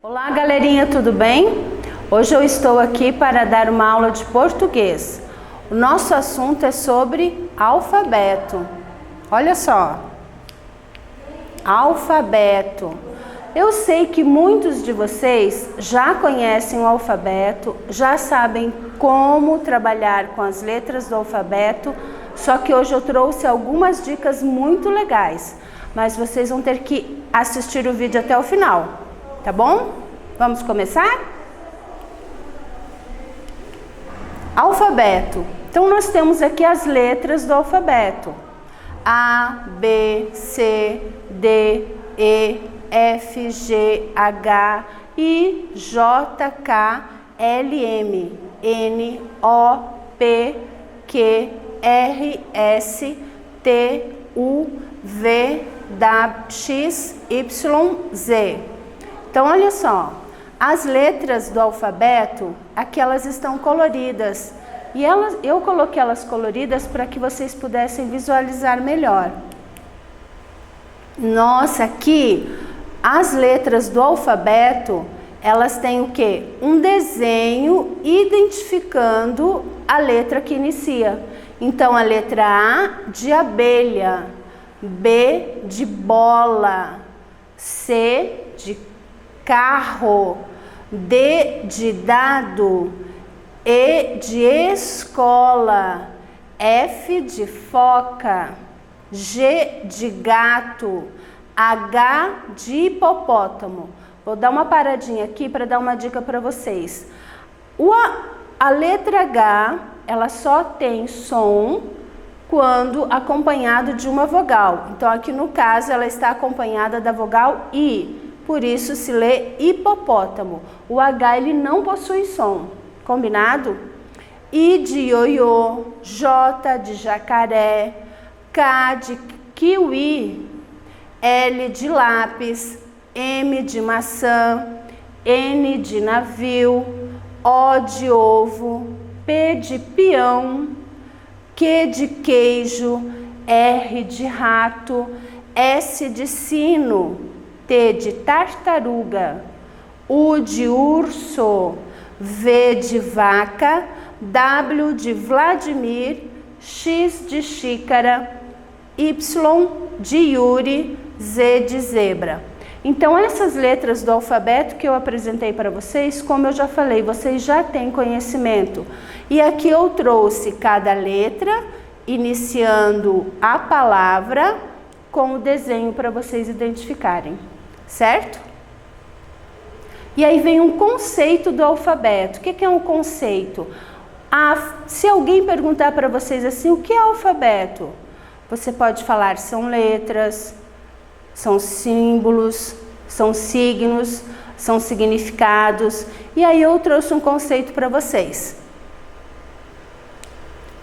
Olá, galerinha, tudo bem? Hoje eu estou aqui para dar uma aula de português. O nosso assunto é sobre alfabeto. Olha só, alfabeto. Eu sei que muitos de vocês já conhecem o alfabeto, já sabem como trabalhar com as letras do alfabeto, só que hoje eu trouxe algumas dicas muito legais, mas vocês vão ter que assistir o vídeo até o final. Tá bom? Vamos começar? Alfabeto. Então, nós temos aqui as letras do alfabeto. A, B, C, D, E, F, G, H, I, J, K, L, M, N, O, P, Q, R, S, T, U, V, W, X, Y, Z. Então, olha só, as letras do alfabeto, aqui elas estão coloridas. E eu coloquei elas coloridas para que vocês pudessem visualizar melhor. Nossa, aqui, as letras do alfabeto, elas têm o quê? Um desenho identificando a letra que inicia. Então, a letra A de abelha, B de bola, C de carro, D de dado, E de escola, F de foca, G de gato, H de hipopótamo. Vou dar uma paradinha aqui para dar uma dica para vocês. A letra H, ela só tem som quando acompanhado de uma vogal. Então, aqui no caso, ela está acompanhada da vogal I. Por isso se lê hipopótamo. O H ele não possui som, combinado? I de ioiô, J de jacaré, K de kiwi, L de lápis, M de maçã, N de navio, O de ovo, P de peão, Q de queijo, R de rato, S de sino, T de tartaruga, U de urso, V de vaca, W de Vladimir, X de xícara, Y de Yuri, Z de zebra. Então, essas letras do alfabeto que eu apresentei para vocês, como eu já falei, vocês já têm conhecimento. E aqui eu trouxe cada letra, iniciando a palavra com o desenho para vocês identificarem. Certo? E aí vem um conceito do alfabeto. O que é um conceito? Se alguém perguntar para vocês assim, o que é alfabeto? Você pode falar, são letras, são símbolos, são signos, são significados. E aí eu trouxe um conceito para vocês.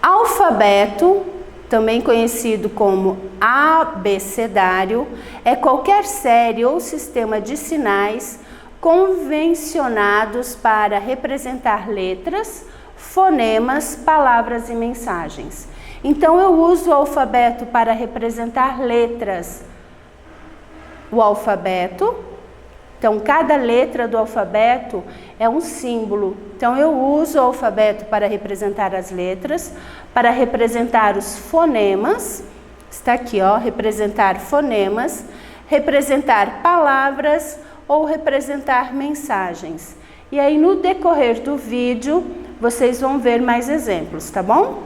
Alfabeto, também conhecido como abecedário, é qualquer série ou sistema de sinais convencionados para representar letras, fonemas, palavras e mensagens. Então, eu uso o alfabeto para representar letras. O alfabeto, então cada letra do alfabeto é um símbolo. Então, eu uso o alfabeto para representar as letras, para representar os fonemas, está aqui, ó, representar fonemas, representar palavras ou representar mensagens. E aí, no decorrer do vídeo, vocês vão ver mais exemplos, tá bom?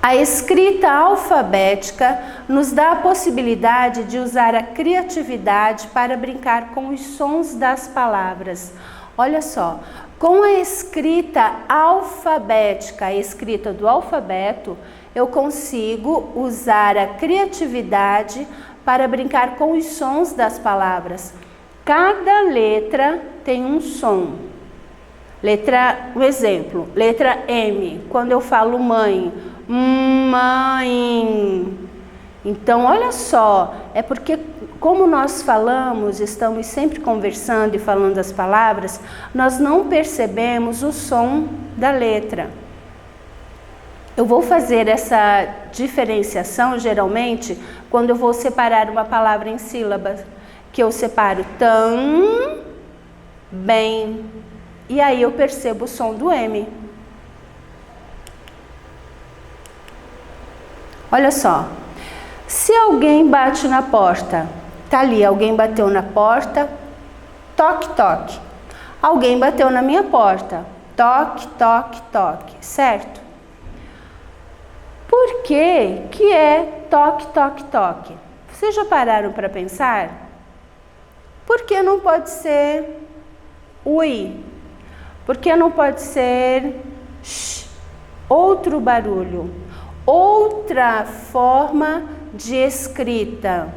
A escrita alfabética nos dá a possibilidade de usar a criatividade para brincar com os sons das palavras. Olha só, com a escrita alfabética, a escrita do alfabeto, eu consigo usar a criatividade para brincar com os sons das palavras. Cada letra tem um som. Um exemplo, letra M, quando eu falo mãe, mãe. Então, olha só, é porque como nós falamos, estamos sempre conversando e falando as palavras, nós não percebemos o som da letra. Eu vou fazer essa diferenciação, geralmente, quando eu vou separar uma palavra em sílabas. que eu separo também. E aí eu percebo o som do M. Olha só. Se alguém bate na porta, tá ali, alguém bateu na porta, toque, toque. Alguém bateu na minha porta, toque, toque, toque, certo? Por que que é toque, toque, toque? Vocês já pararam para pensar? Por que não pode ser ui? Por que não pode ser sh? Outro barulho, outra forma de escrita?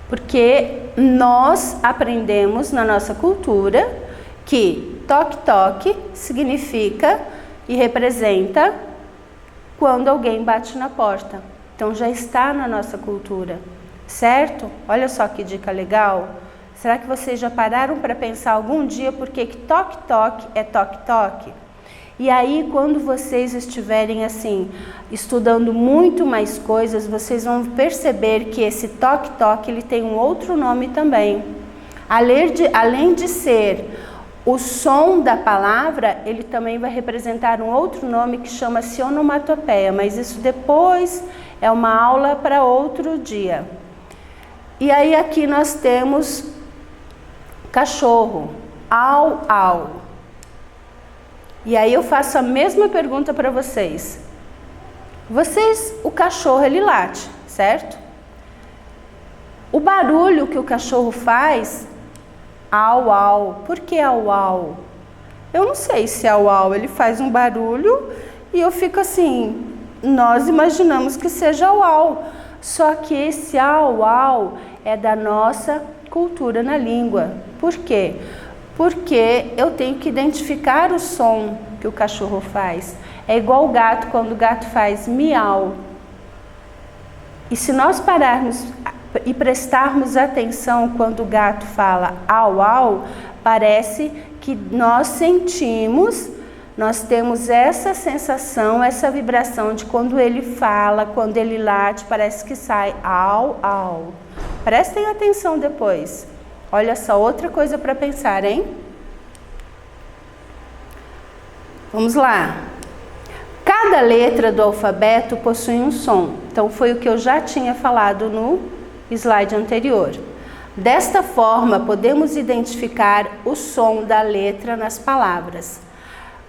Porque nós aprendemos na nossa cultura que toque-toque significa e representa quando alguém bate na porta. Então já está na nossa cultura, certo? Olha só que dica legal. Será que vocês já pararam para pensar algum dia por que toque-toque é toque-toque? E aí, quando vocês estiverem assim, estudando muito mais coisas, vocês vão perceber que esse toque-toque, ele tem um outro nome também. Além de ser o som da palavra, ele também vai representar um outro nome que chama-se onomatopeia, mas isso depois é uma aula para outro dia. E aí aqui nós temos cachorro, au, au. E aí eu faço a mesma pergunta para vocês. O cachorro ele late, certo? O barulho que o cachorro faz, au, au. Por que au, au? Eu não sei se au, au, ele faz um barulho e eu fico assim, nós imaginamos que seja au, au. Só que esse au, au é da nossa cultura na língua. Por quê? Porque eu tenho que identificar o som que o cachorro faz. É igual o gato, quando o gato faz miau. E se nós pararmos e prestarmos atenção quando o gato fala au, au, parece que nós sentimos, nós temos essa sensação, essa vibração de quando ele fala, quando ele late, parece que sai au, au. Prestem atenção depois. Olha só, outra coisa para pensar, hein? Vamos lá. Cada letra do alfabeto possui um som. Então, foi o que eu já tinha falado no slide anterior. Desta forma, podemos identificar o som da letra nas palavras.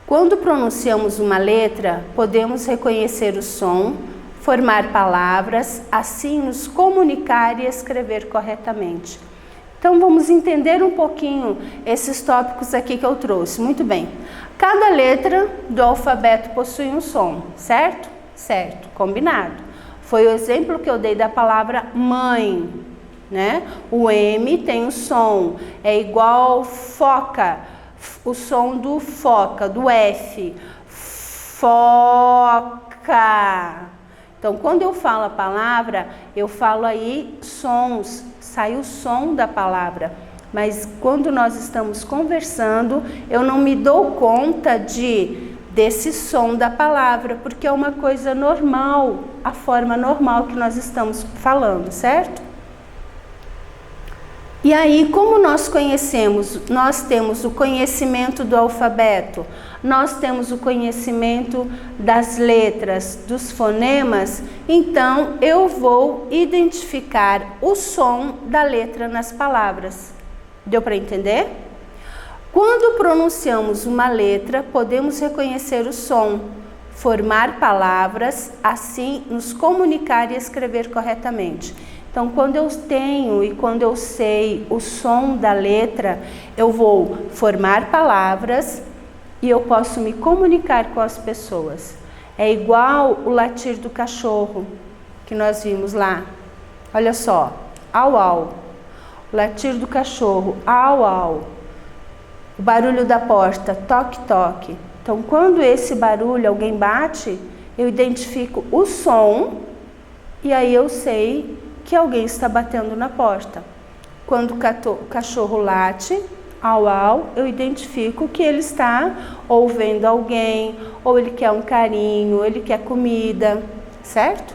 Quando pronunciamos uma letra, podemos reconhecer o som, formar palavras, assim nos comunicar e escrever corretamente. Então, vamos entender um pouquinho esses tópicos aqui que eu trouxe. Muito bem. Cada letra do alfabeto possui um som, certo? Certo, combinado. Foi o exemplo que eu dei da palavra mãe, né? O M tem um som, é igual foca, o som do foca, do F. Foca. Então, quando eu falo a palavra, eu falo aí sons, sai o som da palavra. Mas quando nós estamos conversando, eu não me dou conta desse som da palavra, porque é uma coisa normal, a forma normal que nós estamos falando, certo? E aí, como nós conhecemos? Nós temos o conhecimento do alfabeto, nós temos o conhecimento das letras, dos fonemas, então eu vou identificar o som da letra nas palavras. Deu para entender? Quando pronunciamos uma letra, podemos reconhecer o som, formar palavras, assim nos comunicar e escrever corretamente. Então, quando eu tenho e quando eu sei o som da letra, eu vou formar palavras e eu posso me comunicar com as pessoas. É igual o latir do cachorro que nós vimos lá. Olha só, au, au. O latir do cachorro, au, au. O barulho da porta, toque, toque. Então, quando esse barulho, alguém bate, eu identifico o som e aí eu sei que alguém está batendo na porta. Quando o cachorro late, au, au, eu identifico que ele está ou vendo alguém, ou ele quer um carinho, ou ele quer comida, certo?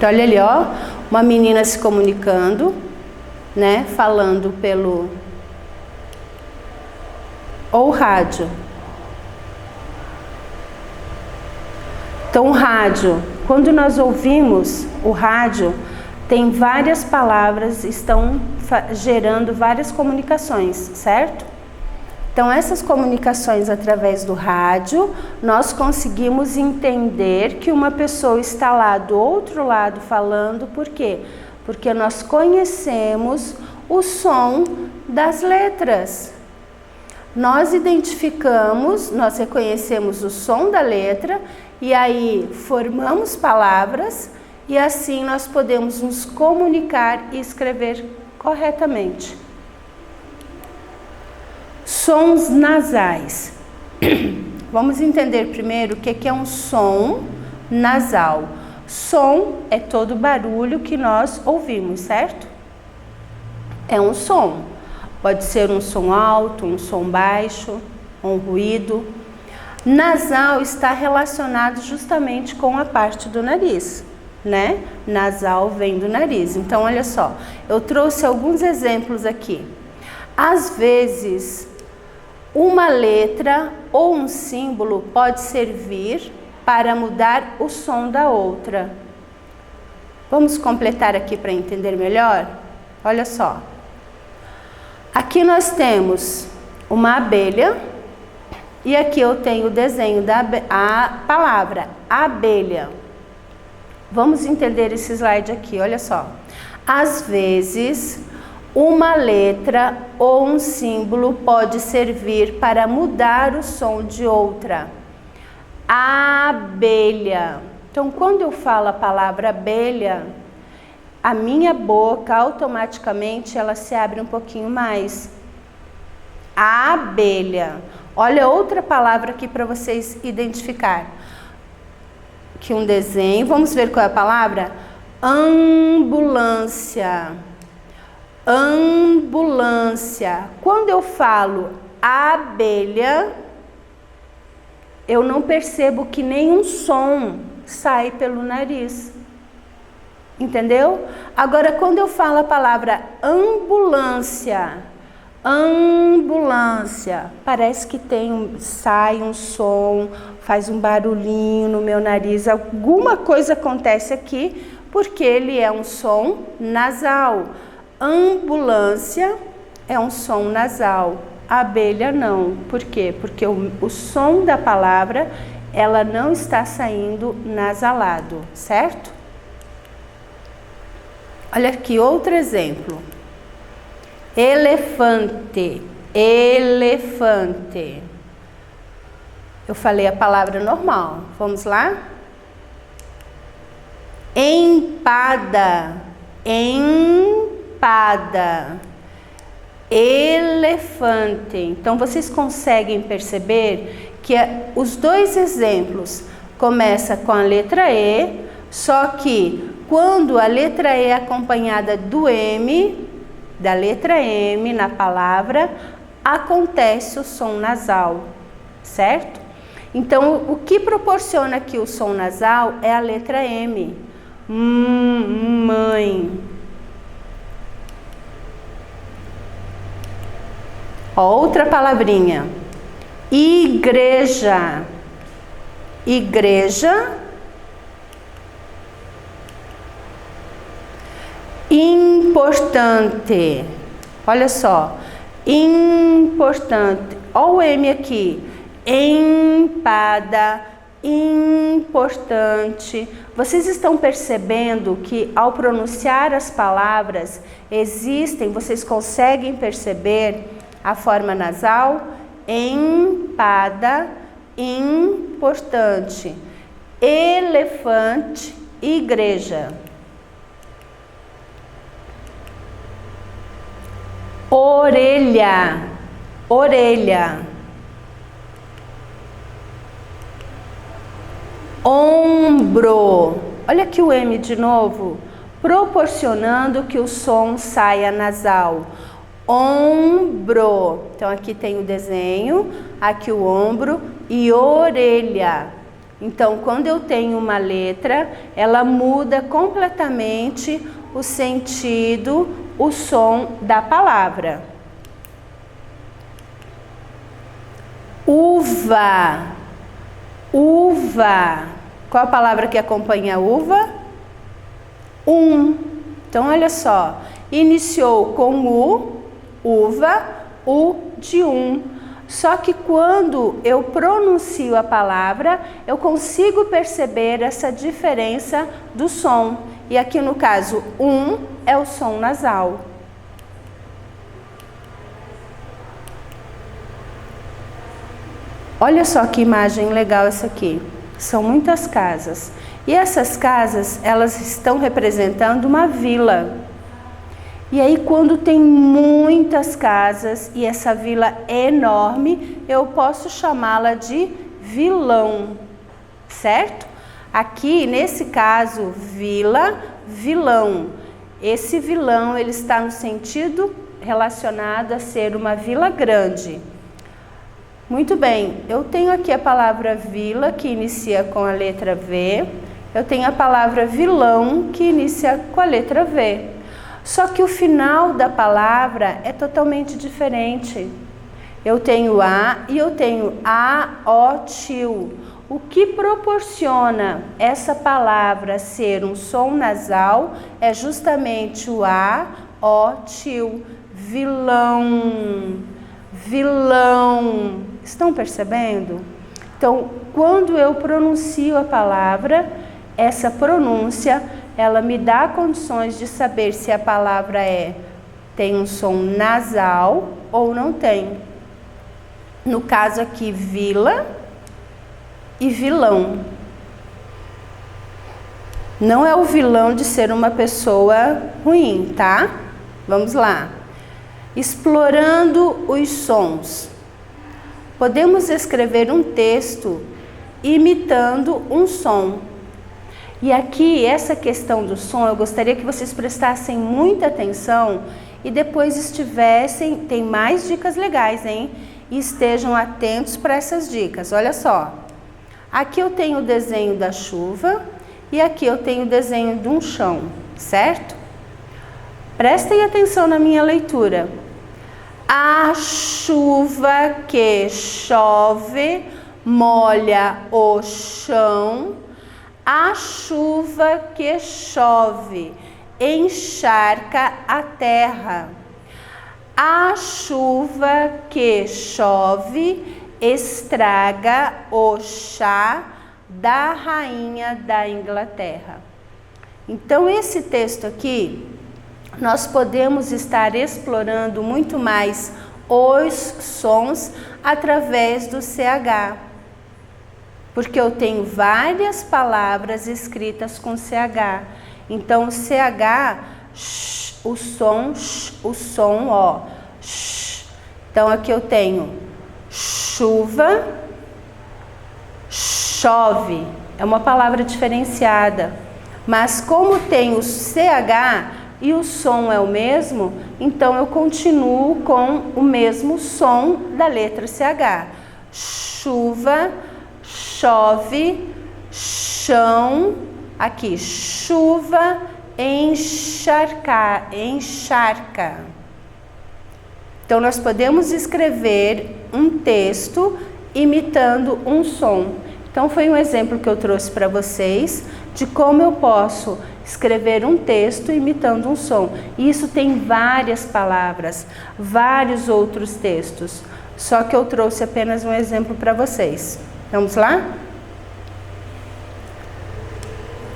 Então, olha ali, ó, uma menina se comunicando, né, falando pelo ou rádio. Então, o rádio, quando nós ouvimos o rádio, tem várias palavras, estão gerando várias comunicações, certo? Então, essas comunicações através do rádio, nós conseguimos entender que uma pessoa está lá do outro lado falando, por quê? Porque nós conhecemos o som das letras. Nós identificamos, nós reconhecemos o som da letra e aí formamos palavras e assim nós podemos nos comunicar e escrever corretamente. Sons nasais. Vamos entender primeiro o que é um som nasal. Som é todo barulho que nós ouvimos, certo? É um som. Pode ser um som alto, um som baixo, um ruído. Nasal está relacionado justamente com a parte do nariz, né? Nasal vem do nariz. Então, olha só, eu trouxe alguns exemplos aqui. Às vezes, uma letra ou um símbolo pode servir para mudar o som da outra. Vamos completar aqui para entender melhor? Olha só. Aqui nós temos uma abelha e aqui eu tenho o desenho da palavra abelha. Vamos entender esse slide aqui, olha só. Às vezes, uma letra ou um símbolo pode servir para mudar o som de outra. Abelha. Então, quando eu falo a palavra abelha, a minha boca automaticamente ela se abre um pouquinho mais. Abelha. Olha outra palavra aqui para vocês identificar. Aqui um desenho. Vamos ver qual é a palavra? Ambulância. Ambulância. Quando eu falo abelha, eu não percebo que nenhum som sai pelo nariz. Entendeu? Agora, quando eu falo a palavra ambulância, ambulância, parece que sai um som, faz um barulhinho no meu nariz, alguma coisa acontece aqui, porque ele é um som nasal. Ambulância é um som nasal, abelha não. Por quê? Porque o som da palavra, ela não está saindo nasalado, certo? Olha aqui outro exemplo. Elefante, elefante. Eu falei a palavra normal. Vamos lá? Empada, empada. Elefante. Então, vocês conseguem perceber que os dois exemplos começam com a letra E, só que quando a letra E é acompanhada do M, da letra M na palavra, acontece o som nasal, certo? Então, o que proporciona aqui o som nasal é a letra M. Mãe. Outra palavrinha. Igreja. Igreja. Importante. Olha só. Importante. Olha o M aqui. Empada. Importante. Vocês estão percebendo que ao pronunciar as palavras vocês conseguem perceber a forma nasal? Empada, importante. Elefante, igreja. Orelha, orelha. Ombro. Olha aqui o M de novo, proporcionando que o som saia nasal. Ombro. Então aqui tem o desenho, aqui o ombro e orelha. Então, quando eu tenho uma letra, ela muda completamente o sentido, o som da palavra. Uva, uva. Qual a palavra que acompanha a uva? Então, olha só. Iniciou com u, uva, u de Só que quando eu pronuncio a palavra, eu consigo perceber essa diferença do som. E aqui no caso, é o som nasal. Olha só que imagem legal essa aqui. São muitas casas. E essas casas, elas estão representando uma vila. E aí, quando tem muitas casas e essa vila é enorme, eu posso chamá-la de vilão, certo? Aqui, nesse caso, vila, vilão. Esse vilão, ele está no sentido relacionado a ser uma vila grande. Muito bem, eu tenho aqui a palavra vila, que inicia com a letra V. Eu tenho a palavra vilão, que inicia com a letra V. Só que o final da palavra é totalmente diferente. Eu tenho A e eu tenho aotil. O que proporciona essa palavra ser um som nasal é justamente o aotil. Vilão, vilão. Estão percebendo? Então, quando eu pronuncio a palavra, essa pronúncia, ela me dá condições de saber se a palavra tem um som nasal ou não tem. No caso aqui, vila e vilão. Não é o vilão de ser uma pessoa ruim, tá? Vamos lá. Explorando os sons. Podemos escrever um texto imitando um som. E aqui, essa questão do som, eu gostaria que vocês prestassem muita atenção e depois tem mais dicas legais, hein? E estejam atentos para essas dicas. Olha só, aqui eu tenho o desenho da chuva e aqui eu tenho o desenho de um chão, certo? Prestem atenção na minha leitura. A chuva que chove molha o chão. A chuva que chove encharca a terra. A chuva que chove estraga o chá da rainha da Inglaterra. Então, esse texto aqui, nós podemos estar explorando muito mais os sons através do CH. Porque eu tenho várias palavras escritas com CH. Então, o CH, o som, ó. Então, aqui eu tenho chuva, chove. É uma palavra diferenciada. Mas como tem o CH e o som é o mesmo, então eu continuo com o mesmo som da letra CH. Chuva, chove, chão, aqui, chuva, encharca. Então, nós podemos escrever um texto imitando um som. Então, foi um exemplo que eu trouxe para vocês de como eu posso escrever um texto imitando um som. E isso tem várias palavras, vários outros textos. Só que eu trouxe apenas um exemplo para vocês. Vamos lá?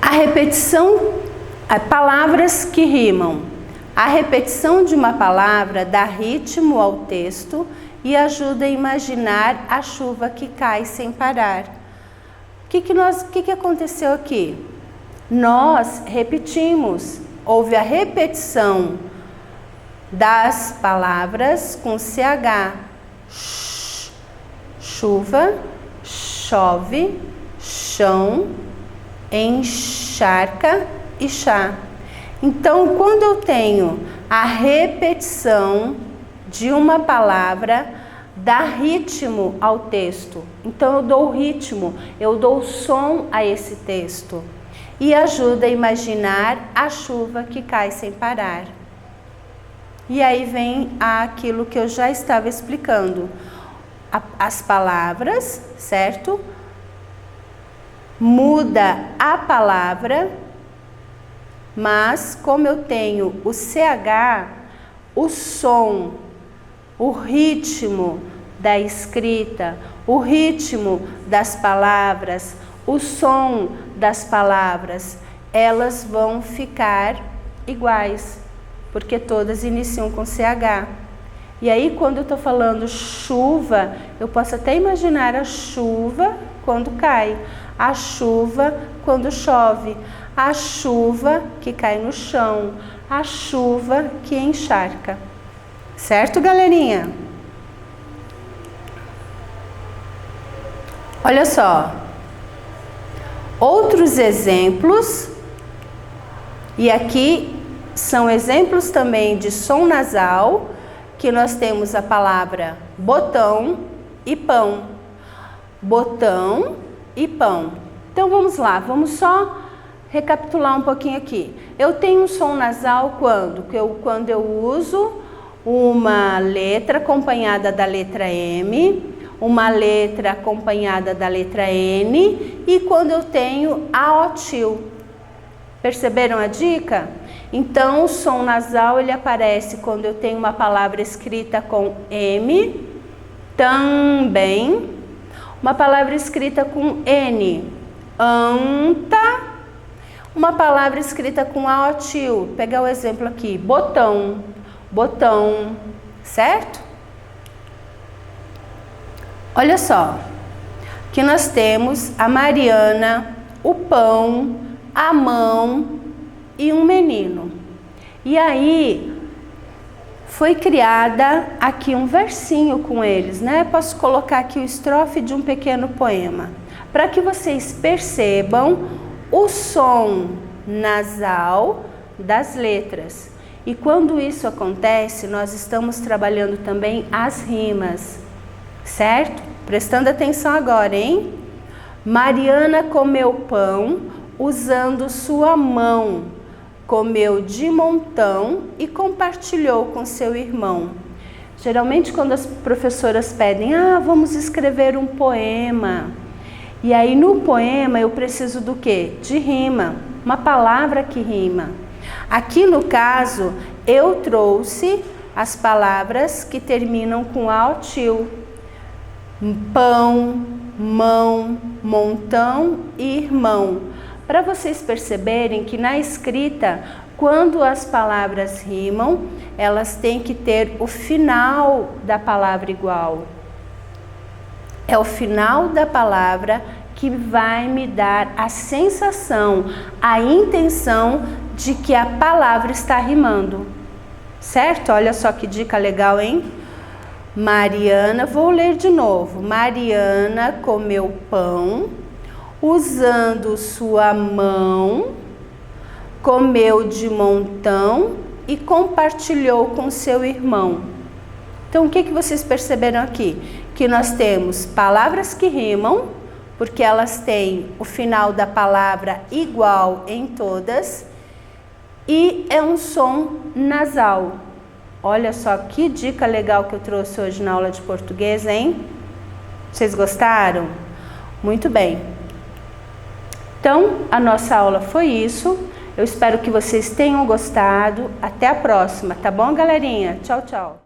A repetição, palavras que rimam. A repetição de uma palavra dá ritmo ao texto e ajuda a imaginar a chuva que cai sem parar. O que aconteceu aqui? Nós repetimos. Houve a repetição das palavras com CH. Chuva, chove, chão, encharca e chá. Então, quando eu tenho a repetição de uma palavra, dá ritmo ao texto. Então eu dou ritmo, eu dou som a esse texto. E ajuda a imaginar a chuva que cai sem parar. E aí vem aquilo que eu já estava explicando. As palavras, certo? Muda a palavra, mas como eu tenho o CH, o som, o ritmo da escrita, o ritmo das palavras, o som das palavras, elas vão ficar iguais, porque todas iniciam com CH. E aí, quando eu estou falando chuva, eu posso até imaginar a chuva quando cai, a chuva quando chove, a chuva que cai no chão, a chuva que encharca. Certo, galerinha? Olha só. Outros exemplos, e aqui são exemplos também de som nasal, que nós temos a palavra botão e pão. Botão e pão. Então vamos lá, vamos só recapitular um pouquinho aqui. Eu tenho um som nasal quando eu uso uma letra acompanhada da letra M, uma letra acompanhada da letra N e quando eu tenho aotil. Perceberam a dica? Então, o som nasal ele aparece quando eu tenho uma palavra escrita com M, também, uma palavra escrita com N, anta, uma palavra escrita com aotil. Vou pegar o exemplo aqui, botão, botão, certo? Olha só, aqui nós temos a Mariana, o pão, a mão e um menino. E aí, foi criada aqui um versinho com eles, né? Posso colocar aqui o estrofe de um pequeno poema, para que vocês percebam o som nasal das letras. E quando isso acontece, nós estamos trabalhando também as rimas. Certo? Prestando atenção agora, hein? Mariana comeu pão usando sua mão, comeu de montão e compartilhou com seu irmão. Geralmente quando as professoras pedem, vamos escrever um poema. E aí no poema eu preciso do quê? De rima, uma palavra que rima. Aqui no caso, eu trouxe as palavras que terminam com aotil. Pão, mão, montão e irmão. Para vocês perceberem que na escrita, quando as palavras rimam, elas têm que ter o final da palavra igual. É o final da palavra que vai me dar a sensação, a intenção de que a palavra está rimando. Certo? Olha só que dica legal, hein? Mariana, vou ler de novo. Mariana comeu pão, usando sua mão, comeu de montão e compartilhou com seu irmão. Então, o que vocês perceberam aqui? Que nós temos palavras que rimam, porque elas têm o final da palavra igual em todas, e é um som nasal. Olha só que dica legal que eu trouxe hoje na aula de português, hein? Vocês gostaram? Muito bem. Então, a nossa aula foi isso. Eu espero que vocês tenham gostado. Até a próxima, tá bom, galerinha? Tchau, tchau.